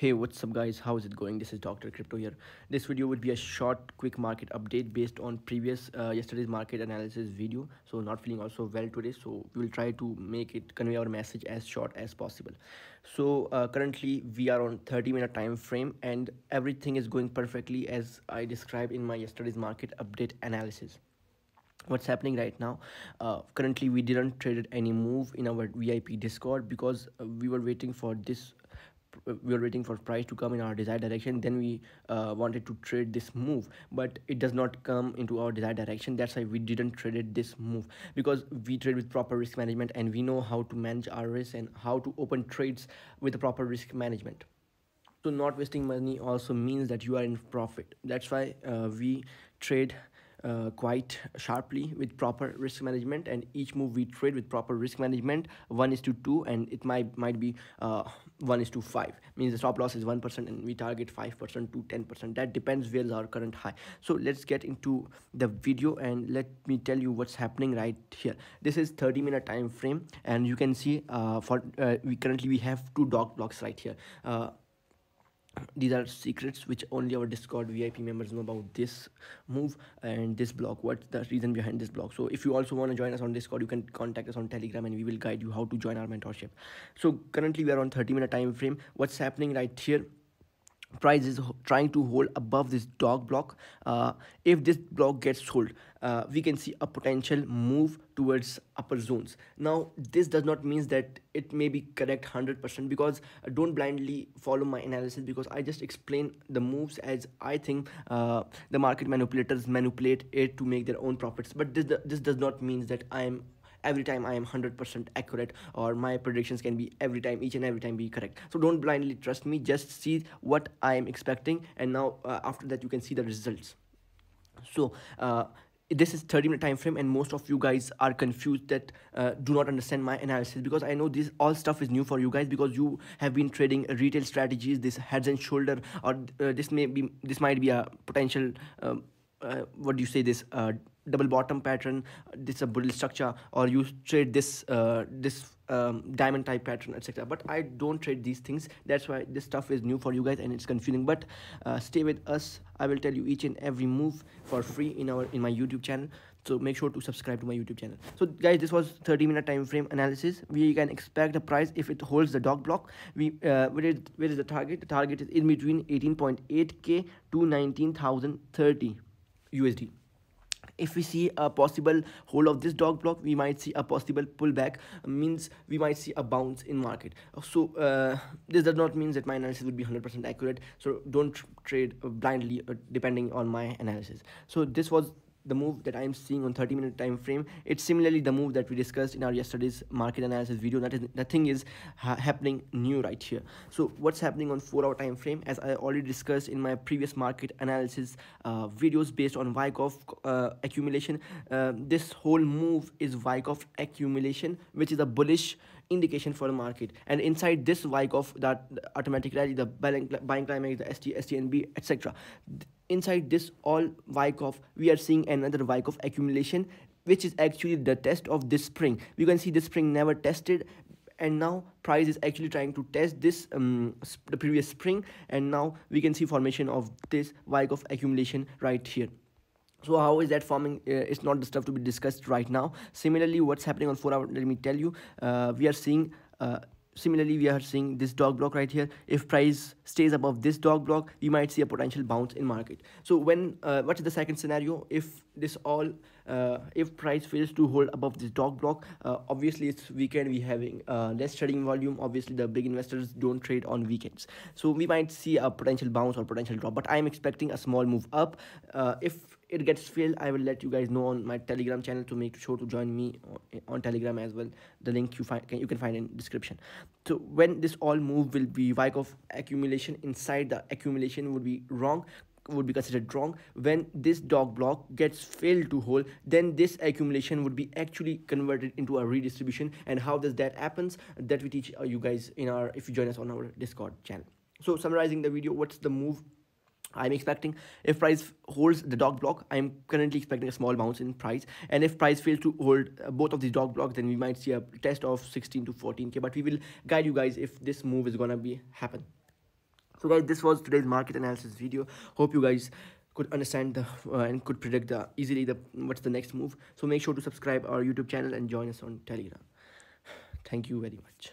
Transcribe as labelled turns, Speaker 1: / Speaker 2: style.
Speaker 1: Hey, what's up guys, how's it going? This is Dr. Crypto here. This video would be a short quick market update based on previous yesterday's market analysis video. So not feeling also well today, so we will try to make it convey our message as short as possible. So currently we are on 30-minute time frame and everything is going perfectly as I described in my yesterday's market update analysis. What's happening right now, currently we didn't trade any move in our VIP Discord because we were waiting for price to come in our desired direction. Then we wanted to trade this move, but it does not come into our desired direction. That's why we didn't trade this move, because we trade with proper risk management and we know how to manage our risk and how to open trades with the proper risk management. So not wasting money also means that you are in profit. That's why we trade quite sharply with proper risk management, and each move we trade with proper risk management 1:2, and it might be 1:5, means the stop loss is 1% and we target 5% to 10%. That depends where is our current high. So let's get into the video and let me tell you what's happening right here. This is 30-minute time frame, and you can see we have two dog blocks right here. These are secrets which only our Discord VIP members know about this move and this block. What's the reason behind this block? So if you also want to join us on Discord, you can contact us on Telegram and we will guide you how to join our mentorship. So currently we are on 30-minute time frame. What's happening right here? Price is trying to hold above this dog block. If this block gets sold, we can see a potential move towards upper zones. Now this does not mean that it may be correct 100%, because don't blindly follow my analysis, because I just explain the moves as I think the market manipulators manipulate it to make their own profits. But this does not mean that every time I am 100% accurate, or my predictions can be each and every time be correct. So don't blindly trust me, just see what I am expecting, and now after that you can see the results. So this is 30-minute time frame, and most of you guys are confused that do not understand my analysis, because I know this all stuff is new for you guys, because you have been trading retail strategies, this heads and shoulder, or this might be a potential what do you say, this double bottom pattern, this a bullish structure, or you trade this diamond type pattern, etc. But I don't trade these things. That's why this stuff is new for you guys and it's confusing. But stay with us, I will tell you each and every move for free in my YouTube channel. So make sure to subscribe to my YouTube channel. So guys, this was 30-minute time frame analysis. We can expect the price, if it holds the dog block, where is the target? The target is in between 18.8k to 19,030 USD. If we see a possible hold of this dog block, we might see a possible pullback, means we might see a bounce in market. So this does not mean that my analysis would be 100% accurate, so don't trade blindly depending on my analysis. So this was the move that I am seeing on 30-minute time frame. It's similarly the move that we discussed in our yesterday's market analysis video. The thing is happening new right here. So what's happening on 4-hour time frame, as I already discussed in my previous market analysis videos based on Wyckoff accumulation. This whole move is Wyckoff accumulation, which is a bullish indication for the market, and inside this Wyckoff, that automatic rally, the buying climax, the STNB, etc. Inside this all Wyckoff, we are seeing another Wyckoff accumulation, which is actually the test of this spring. We can see this spring never tested, and now price is actually trying to test this the previous spring, and now we can see formation of this Wyckoff accumulation right here. So how is that forming? It's not the stuff to be discussed right now. Similarly, what's happening on 4-hour, let me tell you. We are seeing similarly, we are seeing this dog block right here. If price stays above this dog block, we might see a potential bounce in market. So when what is the second scenario? If if price fails to hold above this dog block, obviously it's weekend, we having less trading volume. Obviously the big investors don't trade on weekends, so we might see a potential bounce or potential drop, but I am expecting a small move up. If it gets failed, I will let you guys know on my Telegram channel, to make sure to join me on Telegram as well. The link you can find in description. So when this all move will be Wyckoff accumulation, inside the accumulation would be considered wrong. When this dog block gets failed to hold, then this accumulation would be actually converted into a redistribution. And how does that happens? That we teach you guys if you join us on our Discord channel. So summarizing the video, what's the move I'm expecting? If price holds the dog block, I'm currently expecting a small bounce in price, and if price fails to hold both of these dog blocks, then we might see a test of 16 to 14k, but we will guide you guys if this move is gonna happen. So guys, this was today's market analysis video. Hope you guys could understand the and could predict the easily the what's the next move. So make sure to subscribe our YouTube channel and join us on Telegram. Thank you very much.